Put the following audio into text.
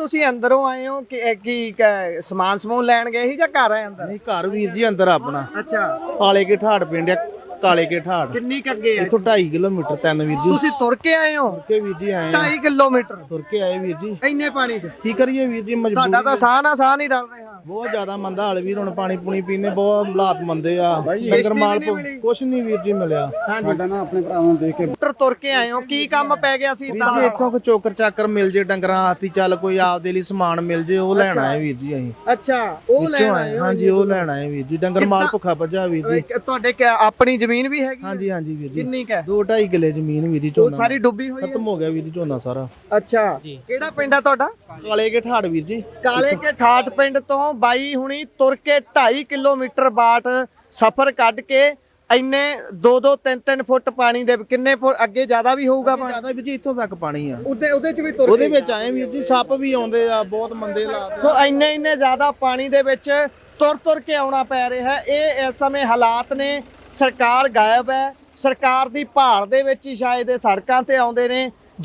ਤੁਸੀਂ ਅੰਦਰੋਂ ਆਏ ਹੋ ਕਿ ਸਮਾਨ ਸਮੂਨ ਲੈਣ ਗਏ ਸੀ ਜਾਂ ਘਰ ਆਏ ਅੰਦਰ? ਨਹੀਂ ਘਰ ਵੀਰ ਜੀ ਅੰਦਰ ਆਪਣਾ ਅੱਛਾ, ਕਾਲੇ ਕੇ ਠਾੜ ਪਿੰਡ ਆ, ਕਾਲੇ ਕੇ ਠਾੜ ਕਿੰਨੀ ਕ ਅੱਗੇ ਆ? ਇੱਥੋਂ 2.5 ਕਿਲੋਮੀਟਰ ਤਿੰਨ ਵੀਰ ਜੀ। ਤੁਸੀਂ ਤੁਰ ਕੇ ਆਏ ਹੋ? ਕੇ ਵੀਰ ਜੀ ਆਏ ਆ, 2.5 ਕਿਲੋਮੀਟਰ ਤੁਰ ਕੇ ਆਏ ਵੀਰ ਜੀ। ਇੰਨੇ ਪਾਣੀ 'ਚ ਕੀ ਕਰੀਏ ਵੀਰ ਜੀ, ਤੁਹਾਡਾ ਮਜਬੂਰੀ ਤਾਂ ਸਾਹ ਨਾ ਸਾਹ ਨਹੀਂ ਰਲ ਰਿਹਾ। ਬਹੁਤ ਜ਼ਿਆਦਾ ਮੰਦਾ ਹਾਲ ਵੀਰ, ਹੁਣ ਪਾਣੀ ਪੂਣੀ ਪੀਂਦੇ ਬਹੁਤ ਹਾਲਾਤ ਮੰਦੇ ਆ। ਡੰਗਰ ਮਾਲ ਕੁਛ ਨਹੀਂ ਵੀਰ ਜੀ ਮਿਲਿਆ ਸਾਡਾ ਨਾ, ਆਪਣੇ ਭਰਾਵਾਂ ਨੂੰ ਦੇਖ ਕੇ ਤੁਰ ਕੇ ਆਏ ਹੋ, ਕੀ ਕੰਮ ਪੈ ਗਿਆ ਸੀ? ਵੀਰ ਜੀ ਇੱਥੋਂ ਕੋ ਚੋਕਰ ਚਾਕਰ ਮਿਲ ਜੇ ਡੰਗਰਾਂ ਆਤੀ, ਚੱਲ ਕੋਈ ਆਪਦੇ ਲਈ ਸਮਾਨ ਮਿਲ ਜੇ, ਉਹ ਲੈਣਾ ਹੈ ਵੀਰ ਜੀ ਅਸੀਂ। ਅੱਛਾ, ਉਹ ਲੈਣ ਆਏ ਹੋ? ਹਾਂਜੀ ਉਹ ਲੈਣਾ ਹੈ ਵੀਰ ਜੀ, ਡੰਗਰ ਮਾਲ ਭੁੱਖਾ ਭੱਜਾ ਵੀਰ ਜੀ। ਤੁਹਾਡੇ ਆਪਣੀ ਜ਼ਮੀਨ ਵੀ ਹੈਗੀ? ਹਾਂਜੀ ਹਾਂਜੀ ਵੀਰ ਜੀ, ਕਿੰਨੀ ਕ? 2-2.5 ਕਿੱਲੇ ਜ਼ਮੀਨ ਵੀਰ ਜੀ। ਉਹ ਝੋਨਾ ਸਾਰੀ ਡੁੱਬੀ ਹੋਈ ਹੈ? ਖਤਮ ਹੋ ਗਿਆ ਵੀਰ ਜੀ ਝੋਨਾ ਸਾਰਾ। ਅੱਛਾ, ਕਿਹੜਾ ਪਿੰਡ ਆ ਤੁਹਾਡਾ? ਕਾਲੇ ਕੇ ਠਾੜ ਵੀਰ ਜੀ। ਕਾਲੇ ਕੇ ਠਾਠ ਪਿੰਡ ਤੋਂ ਬਾਈ ਹੁਣੀ ਤੁਰ ਕੇ 2.5 ਕਿਲੋਮੀਟਰ ਬਾਟ ਸਫ਼ਰ ਕੱਢ ਕੇ ਇੰਨੇ 2-2 3-3 ਫੁੱਟ ਪਾਣੀ ਦੇ, ਕਿੰਨੇ ਫੁੱਟ ਅੱਗੇ ਜ਼ਿਆਦਾ ਵੀ ਹੋਊਗਾ ਪਾਣੀ? ਜ਼ਿਆਦਾ ਵੀਰ ਜੀ, ਇੱਥੋਂ ਤੱਕ ਪਾਣੀ ਆ। ਉਹਦੇ ਚ ਵੀ ਤੁਰ ਉਹਦੇ ਵਿੱਚ ਆਏ ਵੀਰ ਜੀ, ਸੱਪ ਵੀ ਆਉਂਦੇ ਆ, ਬਹੁਤ ਮੰਦੇ ਹਾਲਾਤ। ਸੋ ਇੰਨੇ ਜ਼ਿਆਦਾ ਪਾਣੀ ਦੇ ਵਿੱਚ ਤੁਰ ਕੇ ਆਉਣਾ ਪੈ ਰਿਹਾ ਹੈ। ਇਹ ਇਸ ਸਮੇਂ ਹਾਲਾਤ ਨੇ। ਸਰਕਾਰ ਗਾਇਬ ਹੈ, ਸਰਕਾਰ ਦੀ ਭਾਲ ਦੇ ਵਿੱਚ ਹੀ ਸ਼ਾਇਦ ਇਹ ਸੜਕਾਂ ਤੇ ਆਉਂਦੇ ਨੇ।